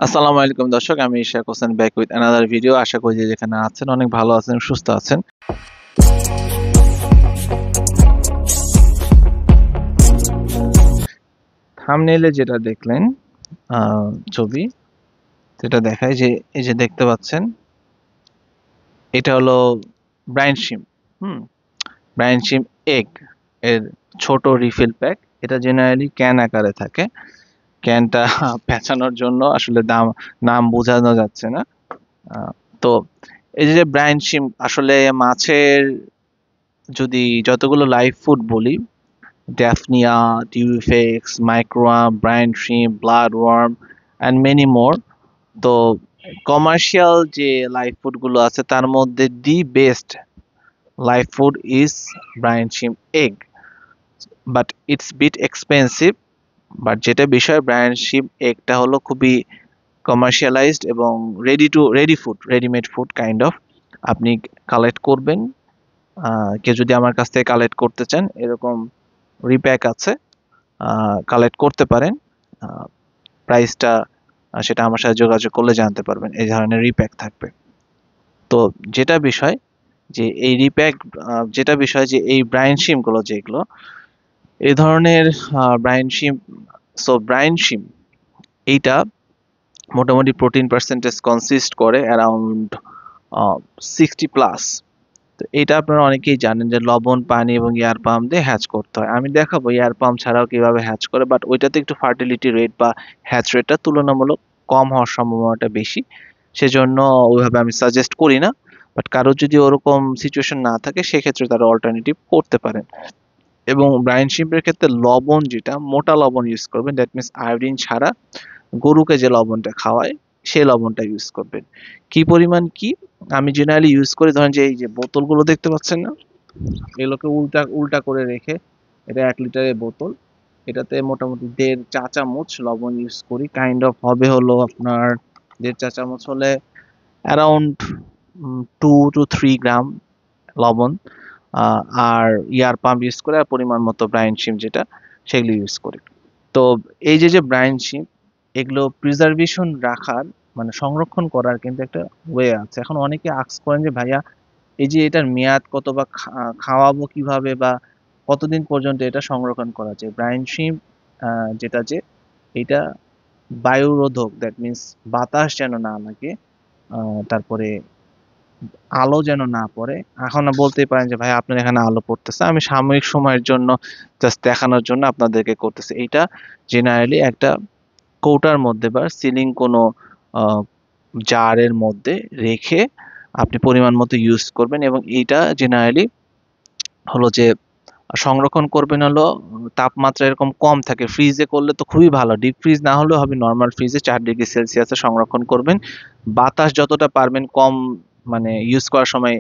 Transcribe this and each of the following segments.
আসসালামু আলাইকুম দর্শক, আমি Ishak Hossain back with another video. আশা করি যে যেখানে আছেন অনেক ভালো আছেন, সুস্থ আছেন। থাম্বনেইলে যেটা দেখলেন ছবি, যেটা দেখায় যে এই যে দেখতে পাচ্ছেন, এটা হলো ব্রাইন শিম। ব্রাইন শিম এগ এর ছোট রিফিল প্যাক। এটা জেনারেলি ক্যান আকারে থাকে। ক্যানটা পেঁচানোর জন্য আসলে নাম বোঝানো যাচ্ছে না। তো এই যে ব্রাইন শিম, আসলে মাছের যদি যতগুলো লাইভ ফুড বলি, daphnia, tubifex, microworm, brine shrimp, blood worm and many more. তো কমার্শিয়াল যে লাইভ ফুড গুলো আছে তার মধ্যে the best live food is brine shrimp egg, but it's bit expensive. But যেটা বিষয়, ব্রাইন শ্রিম্প এগটা হলো খুবই কমার্শিয়ালাইজড এবং রেডিমেড ফুড কাইন্ড অফ। আপনি কালেক্ট করবেন, কেউ যদি আমার কাছ থেকে কালেক্ট করতে চান, এরকম রিপ্যাক আছে, কালেক্ট করতে পারেন। প্রাইসটা সেটা আমার সাথে যোগাযোগ করলে জানতে পারবেন। এই ধরনের রিপ্যাক থাকবে। তো যেটা বিষয় যে এই রিপ্যাক, যেটা বিষয় যে এই ব্রাইন শিমগুলো যেগুলো, এই ধরনের ব্রাইন শিম, ব্রাইন শিম এইটা মোটামুটি প্রোটিন পার্সেন্টেজ কনসিস্ট করে অ্যারাউন্ড 60+। তো এটা আপনারা অনেকেই জানেন যে লবণ, পানি এবং এয়ার পাম্প দিয়ে হ্যাচ করতে হয়। আমি দেখাবো এয়ার পাম্প ছাড়াও কিভাবে হ্যাচ করে, বাট ওইটাতে একটু ফার্টিলিটি রেট বা হ্যাচ রেটটা তুলনামূলক কম হওয়ার সম্ভাবনাটা বেশি। সেজন্য ওইভাবে আমি সাজেস্ট করি না। বাট কারোর যদি ওরকম সিচুয়েশন না থাকে, সেক্ষেত্রে তারা অল্টারনেটিভ করতে পারেন। এবং ব্রাইন শিম্পের ক্ষেত্রে লবণ, যেটা মোটা লবণ ইউজ করবেন, দ্যাট মিনস আয়োডিন ছাড়া গরুকে যে লবণটা খাওয়ায় সেই লবণটা ইউজ করবেন। কি পরিমাণ কি আমি জেনারেলি ইউজ করি, ধরেন যে এই যে বোতলগুলো দেখতে পাচ্ছেন না, এগুলোকে উল্টা উল্টা করে রেখে, এটা 1 লিটারের বোতল, এটাতে মোটামুটি 1.5 চা চামচ লবণ ইউজ করি। কাইন্ড অফ হবে হলো আপনার 1.5 চা চামচ হলে অ্যারাউন্ড 2 to 3 গ্রাম লবণ। আর ইয়ার পাম্প ইউজ করে, আর পরিমাণ মতো ব্রাইন শিম যেটা, সেগুলো ইউজ করি। তো এই যে যে ব্রাইন শিম, এগুলো প্রিজার্ভেশন রাখার, মানে সংরক্ষণ করার কিন্তু একটা ওয়ে আছে। এখন অনেকে আস্ক করেন যে ভাইয়া, এই যে এটার মেয়াদ কত, বা খাওয়াবো কিভাবে, বা কতদিন পর্যন্ত এটা সংরক্ষণ করা যায়। ব্রাইন শিম যেটা যে এটা বায়ুরোধক, দ্যাট মিন্স বাতাস যেন না লাগে, তারপরে আলো যেন না পড়ে। এখন বলতেই পারেন যে ভাই আপনার এখানে আলো পড়তেছে, আমি সাময়িক সময়ের জন্য জাস্ট দেখানোর জন্য আপনাদেরকে করতেছি। এইটা জেনারেলি একটা কৌটার মধ্যে বা সিলিং কোনো জারের মধ্যে রেখে আপনি পরিমাণ মতো ইউজ করবেন। এবং এইটা জেনারেলি হলো যে সংরক্ষণ করবেন হলো তাপমাত্রা এরকম কম থাকে। ফ্রিজে করলে তো খুবই ভালো, ডিপ ফ্রিজ না হলেও হবে, নর্মাল ফ্রিজে 4 ডিগ্রি সেলসিয়াসে সংরক্ষণ করবেন। বাতাস যতটা পারবেন কম, মানে ইউজ করার সময়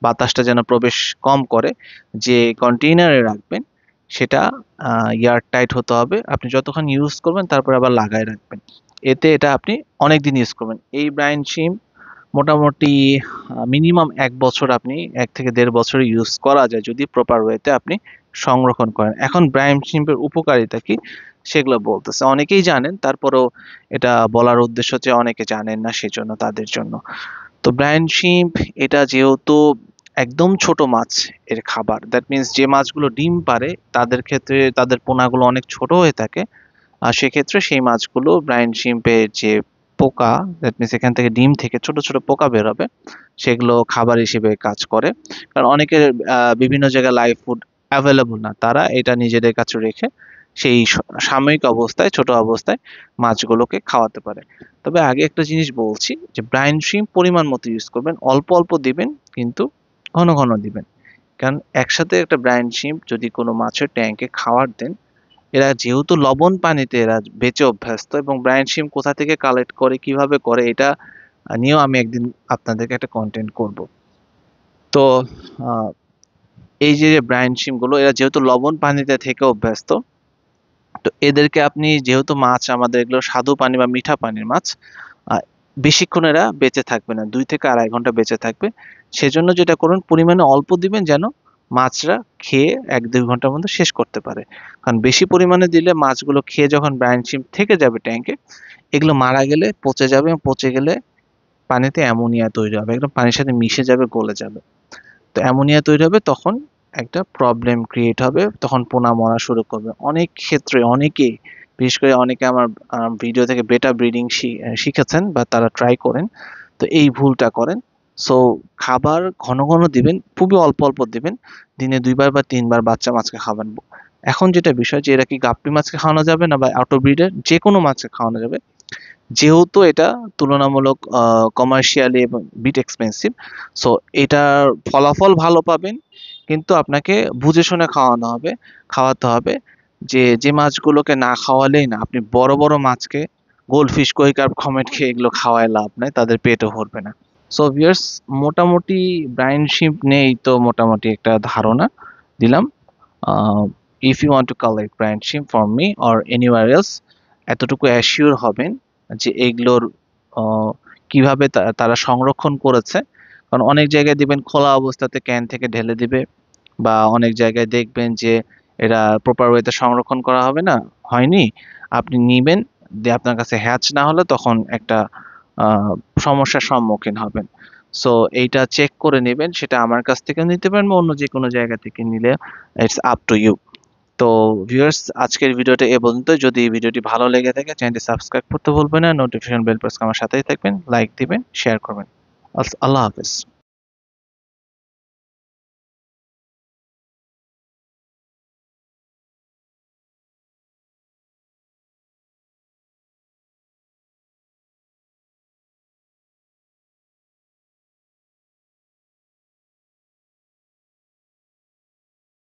বাতাসটা যেন প্রবেশ কম করে। যে কন্টেইনারে রাখবেন সেটা এয়ার টাইট হতে হবে। আপনি যতক্ষণ ইউজ করবেন তারপর আবার লাগায় রাখবেন। এতে এটা আপনি অনেক দিন ইউজ করবেন। এই ব্রাইন শিম মোটামুটি মিনিমাম 1 বছর, আপনি 1 থেকে 1.5 বছর ইউজ করা যায় যদি প্রপার ওয়েতে আপনি সংরক্ষণ করেন। এখন ব্রাইন শিম্পের উপকারিতা কি সেগুলো বলতেছে, অনেকেই জানেন, তারপরেও এটা বলার উদ্দেশ্য যে অনেকে জানেন না, সেজন্য তাদের জন্য। তো ব্রাইন শিম্প এটা যেহেতু একদম ছোট মাছ এর খাবার, দ্যাট মিন্স যে মাছগুলো ডিম পারে তাদের ক্ষেত্রে তাদের পোনাগুলো অনেক ছোট হয়ে থাকে। আর সেক্ষেত্রে সেই মাছগুলো ব্রাইন শিম্পের যে পোকা, দ্যাট মিনস এখান থেকে ডিম থেকে ছোট ছোট পোকা বেরোবে, সেগুলো খাবার হিসেবে কাজ করে। কারণ অনেকের বিভিন্ন জায়গায় লাইভ ফুড অ্যাভেলেবল না, তারা এটা নিজেদের কাছে রেখে সেই সাময়িক অবস্থায়, ছোট অবস্থায় মাছগুলোকে খাওয়াতে পারে। তবে আগে একটা জিনিস বলছি, যে ব্রাইন শিম পরিমাণ মতো ইউজ করবেন, অল্প অল্প দিবেন, কিন্তু ঘন ঘন দিবেন। কারণ একসাথে একটা ব্রাইন শিম যদি কোনো মাছের ট্যাঙ্কে খাওয়ার দেন, এরা যেহেতু লবণ পানিতে এরা বেঁচে অভ্যস্ত, এবং ব্রাইন শিম কোথা থেকে কালেক্ট করে, কিভাবে করে, এটা নিয়েও আমি একদিন আপনাদেরকে একটা কন্টেন্ট করব। তো আহ, এই যে ব্রাইন শিম গুলো, এরা যেহেতু লবণ পানিতে থেকে অভ্যস্ত, তো এদেরকে আপনি, যেহেতু মাছ আমাদের এগুলো স্বাদু পানি বা মিঠা পানির মাছ, আহ, বেশিক্ষণ এরা বেঁচে থাকবে না, 2 থেকে আড়াই ঘন্টা বেঁচে থাকবে। সেজন্য যেটা করুন, পরিমাণে অল্প দিবেন, যেন মাছরা খেয়ে 1-2 ঘন্টার মধ্যে শেষ করতে পারে। কারণ বেশি পরিমাণে দিলে মাছগুলো খেয়ে যখন ব্রাইন শিম্প থেকে যাবে ট্যাঙ্কে, এগুলো মারা গেলে পচে যাবে, এবং পচে গেলে পানিতে অ্যামোনিয়া তৈরি হবে, একদম পানির সাথে মিশে যাবে, গলে যাবে। তো অ্যামোনিয়া তৈরি হবে, তখন একটা প্রবলেম ক্রিয়েট হবে, তখন পোনা মরা শুরু করবে। অনেক ক্ষেত্রে অনেকেই, বিশেষ করে অনেকে আমার ভিডিও থেকে বেটা ব্রিডিং শিখেছেন বা তারা ট্রাই করেন, তো এই ভুলটা করেন। সো খাবার ঘন ঘন দিবেন, খুবই অল্প অল্প দিবেন, দিনে 2 বার বা 3 বার বাচ্চা মাছকে খাবেন। এখন যেটা বিষয় যে এরা কি গাপ্পি মাছকে খাওয়ানো যাবে না বা অটো ব্রিডের যে কোনো মাছকে খাওয়ানো যাবে, যেহেতু এটা তুলনামূলক কমার্শিয়ালি এবং বিট এক্সপেন্সিভ, সো এটার ফলাফল ভালো পাবেন, কিন্তু আপনাকে বুঝে শুনে খাওয়াতে হবে। যে মাছগুলোকে না খাওয়ালেই না, আপনি বড় বড় মাছকে গোল্ডফিশ, কই কার্প, কমেট খেয়ে এগুলো খাওয়ায় লাভ নাই, তাদের পেটও ভরবে না। সো ভিউয়ার্স, মোটামুটি ব্রাইন শিম্প নেই তো মোটামুটি একটা ধারণা দিলাম। If you want to collect brine shrimp from me or anywhere else, এতটুকু অ্যাসিওর হবেন যে এগুলোর কিভাবে তারা সংরক্ষণ করেছে। কারণ অনেক জায়গায় দিবেন খোলা অবস্থাতে ক্যান থেকে ঢেলে দিবে, বা অনেক জায়গায় দেখবেন যে এরা প্রপার ওয়েতে সংরক্ষণ করা হবে না, হয়নি। আপনি নিবেন, দিয়ে আপনার কাছে হ্যাচ না হলে তখন একটা আহ, সমস্যার সম্মুখীন হবেন। সো এইটা চেক করে নেবেন, সেটা আমার কাছ থেকে নিতে পারেন বা অন্য যে কোনো জায়গা থেকে নিলে, ইটস আপ টু ইউ। তো ভিউয়ার্স, আজকের ভিডিওটা এ পর্যন্ত। যদি ভিডিওটি ভালো লেগে থাকে, চ্যানেলটি সাবস্ক্রাইব করতে ভুলবেন না, নোটিফিকেশন বেল প্রেস করে আমার সাথেই থাকবেন, লাইক দিবেন, শেয়ার করবেন। আল্লাহ হাফেজ।